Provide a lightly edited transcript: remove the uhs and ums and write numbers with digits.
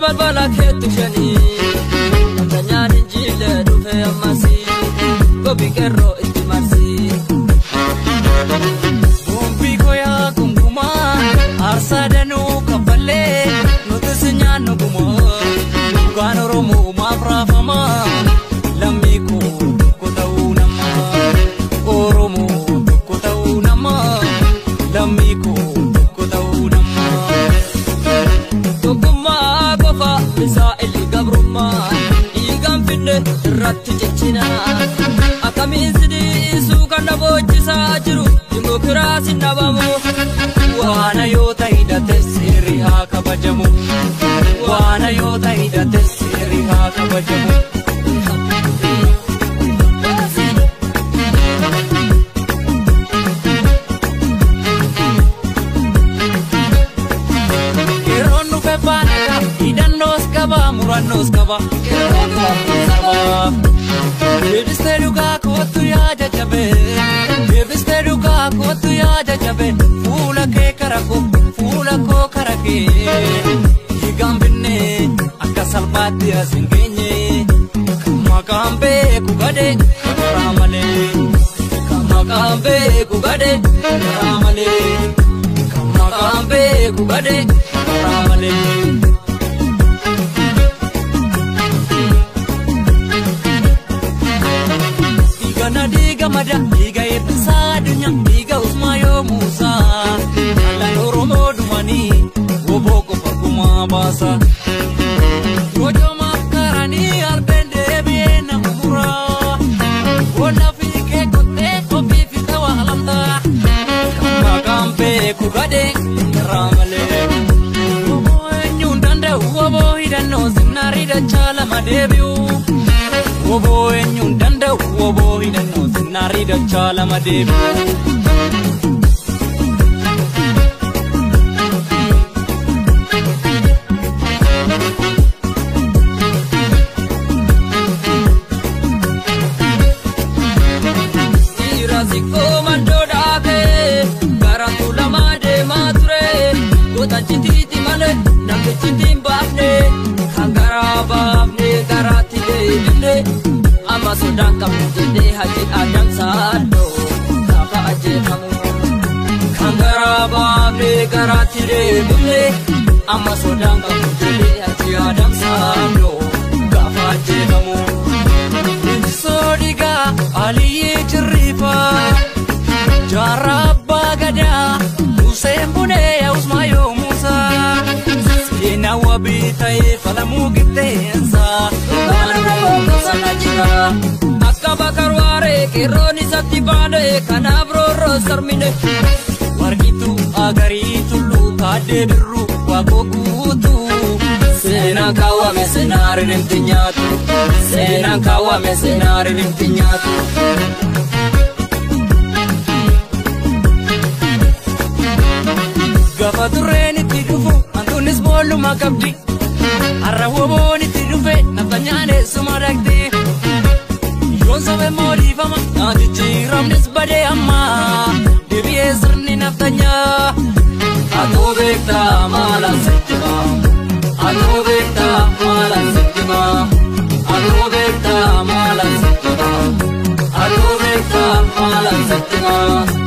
balbala keetu shani Tanyaan injile dhufe ammasi Gobi kerro itti marsi Gumbi koya gunguma Arsa danu kafalle Nuti sinyaan nuguma Dhugaan Oromoo maaf raafama Lammii koo tokko ta'uu nama Oromoo tokko ta'uu nama Lammii koo tokko ta'uu nama Tokkummaa qofa misaa'illi gabrummaa Dhiigaan finne irratti jechina Akkamiin sidiisuu kan boochisaa jiru Dimokiraasiin dhabamu Waana yoo ta'idhate seerri haa kabajamu Waana yoo ta'idhate seerri haa kabajamu Murannos kaba Deebiste dhugaa kootu yaada jabe Deebiste dhugaa kootu yaada jabe Fuula kee kara koo fuula koo kara kee Hiigaan binne akka salphaatti as hin geenye Maqaan beeku gade karaa malee Maqaan beeku gade karaa malee Maqaan beeku gade karaa malee Diga mada, diga ebbisa adunya, diga Usmayo Musa Alla Oromoo dhumani, gobo qofa kuma baasa Gojo makarani arbeen deebi'ee nama muraa Wonna fiigee kottee kophii fixa waalamta Maqaan beeku gade irraa malee Woboo eenyuun danda'u woboo hidhannoo sinnarii dachaa lama deebi'u Woboo eenyuun danda'u woboo hidhannoo sinnarii dachaa lama deebi'u Dhiira siqqoo mandoo dhaabee garaatu lama deemaa ture Goota citiiti malee namtichi ittiin baafne Kan garaa baafne garaatti deebifne Amma sodaan qabnu jedhee Haji Adam Saadoo gaafa ajjeefamu Kan garaa baafne garaatti deebifne Amma sodaan qabnu jedhee Haji Adam Saadoo gaafa ajjeefamu Injisoo dhigaa Aliyyee Jirriifaa Jaarraa Abbaa Gadaa Huseen Bunee Usmaayoo Muusaa Seenaa wabii ta'ee falamuu qixxeensaa Akka bakar waaree qeerroon isatti baane kanaaf roorroo sarmine Warqituu agarii tulluu taaddee birruu waaqoo guutuu Seenaan kaawwame seenaariin himti nyaatu Seenaan kaawwame seenaariin himti nyaatu Gaafa turreen itti dhufu hantuunis boolluma qabdi Har'a woboon itti dhufe nafta nyaaneessuma dhaqdi Yoon sabe moodifama naatichi ramnis badee amma Deebi'ee sirni nafta nyaa Atoo beektaa maalaan sitti maa Atoo beektaa maalaan sitti maa Atoo beektaa maalaan sitti maa Atoo beektaa maalaan sitti maa